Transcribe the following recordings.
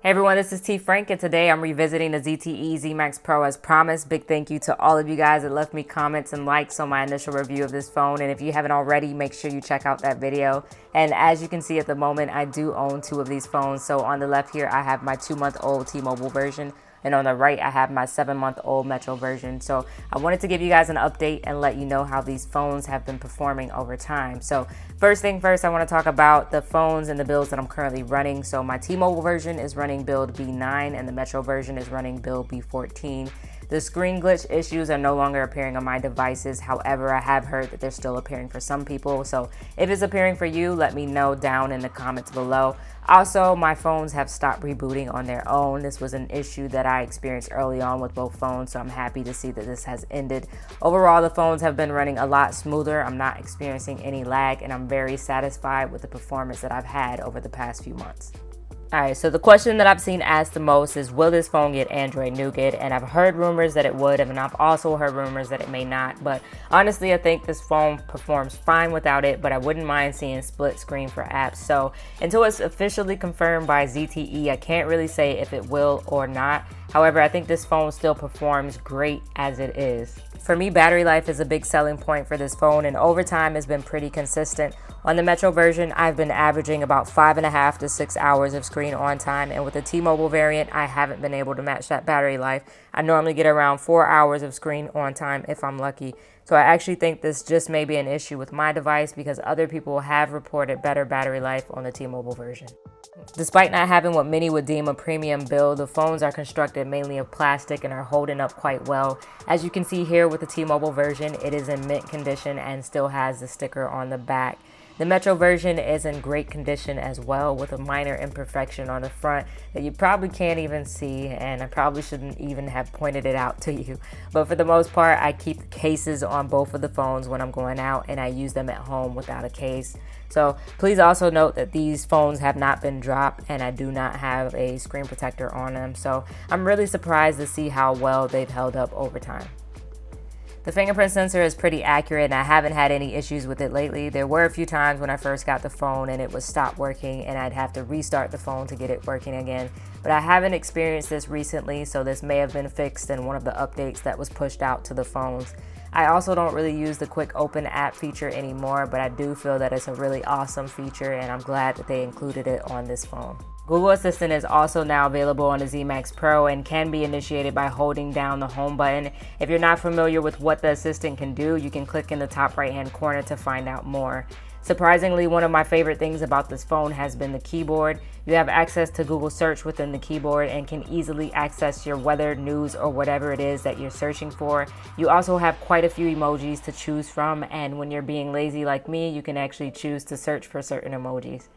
Hey everyone, this is T Frank, and today I'm revisiting the ZTE ZMAX Pro as promised. Big thank you to all of you guys that left me comments and likes on my initial review of this phone. And if you haven't already, make sure you check out that video. And as you can see at the moment, I do own two of these phones. So on the left here, I have my 2-month-old T-Mobile version. And on the right, I have my 7-month-old Metro version. So I wanted to give you guys an update and let you know how these phones have been performing over time. So first thing first, I want to talk about the phones and the builds that I'm currently running. So my T-Mobile version is running build B9 and the Metro version is running build B14. The screen glitch issues are no longer appearing on my devices. However, I have heard that they're still appearing for some people. So if it's appearing for you, let me know down in the comments below. Also, my phones have stopped rebooting on their own. This was an issue that I experienced early on with both phones, so I'm happy to see that this has ended. Overall, the phones have been running a lot smoother. I'm not experiencing any lag, and I'm very satisfied with the performance that I've had over the past few months. Alright, so the question that I've seen asked the most is, will this phone get Android Nougat? And I've heard rumors that it would, and I've also heard rumors that it may not. But honestly, I think this phone performs fine without it, but I wouldn't mind seeing split screen for apps. So until it's officially confirmed by ZTE, I can't really say if it will or not. However, I think this phone still performs great as it is. For me, battery life is a big selling point for this phone, and over time has been pretty consistent. On the Metro version, I've been averaging about 5.5 to 6 hours of screen on time, and with the T-Mobile variant, I haven't been able to match that battery life. I normally get around 4 hours of screen on time if I'm lucky. So I actually think this just may be an issue with my device because other people have reported better battery life on the T-Mobile version. Despite not having what many would deem a premium build, the phones are constructed mainly of plastic and are holding up quite well. As you can see here with the T-Mobile version, it is in mint condition and still has the sticker on the back. The Metro version is in great condition as well, with a minor imperfection on the front that you probably can't even see, and I probably shouldn't even have pointed it out to you. But for the most part, I keep the cases on both of the phones when I'm going out, and I use them at home without a case. So please also note that these phones have not been dropped, and I do not have a screen protector on them. So I'm really surprised to see how well they've held up over time. The fingerprint sensor is pretty accurate, and I haven't had any issues with it lately. There were a few times when I first got the phone and it would stop working and I'd have to restart the phone to get it working again. But I haven't experienced this recently, so this may have been fixed in one of the updates that was pushed out to the phones. I also don't really use the quick open app feature anymore, but I do feel that it's a really awesome feature and I'm glad that they included it on this phone. Google Assistant is also now available on the ZMAX Pro and can be initiated by holding down the home button. If you're not familiar with what the assistant can do, you can click in the top right hand corner to find out more. Surprisingly, one of my favorite things about this phone has been the keyboard. You have access to Google Search within the keyboard and can easily access your weather, news, or whatever it is that you're searching for. You also have quite a few emojis to choose from, and when you're being lazy like me, you can actually choose to search for certain emojis.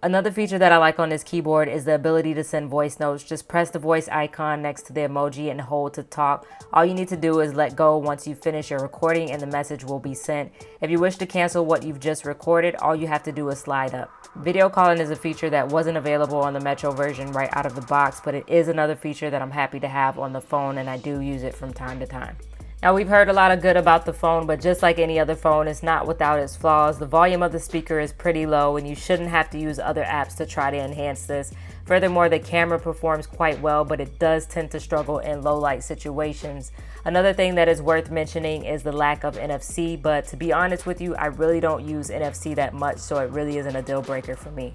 Another feature that I like on this keyboard is the ability to send voice notes. Just press the voice icon next to the emoji and hold to talk. All you need to do is let go once you finish your recording and the message will be sent. If you wish to cancel what you've just recorded, all you have to do is slide up. Video calling is a feature that wasn't available on the Metro version right out of the box, but it is another feature that I'm happy to have on the phone, and I do use it from time to time. Now, we've heard a lot of good about the phone, but just like any other phone, it's not without its flaws. The volume of the speaker is pretty low, and you shouldn't have to use other apps to try to enhance this. Furthermore, the camera performs quite well, but it does tend to struggle in low light situations. Another thing that is worth mentioning is the lack of NFC, but to be honest with you, I really don't use NFC that much, so it really isn't a deal breaker for me.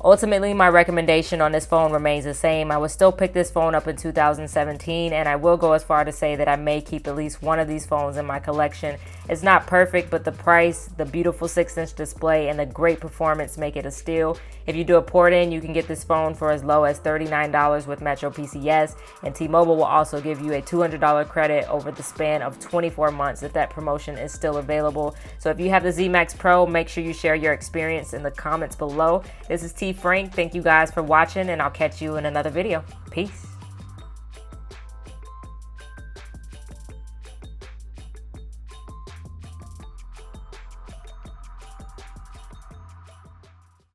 Ultimately, my recommendation on this phone remains the same. I would still pick this phone up in 2017, and I will go as far to say that I may keep at least one of these phones in my collection. It's not perfect, but the price, the beautiful 6-inch display, and the great performance make it a steal. If you do a port-in, you can get this phone for as low as $39 with Metro PCS, and T-Mobile will also give you a $200 credit over the span of 24 months if that promotion is still available. So if you have the ZMAX Pro, make sure you share your experience in the comments below. This is T Frank. Thank you guys for watching, and I'll catch you in another video. Peace.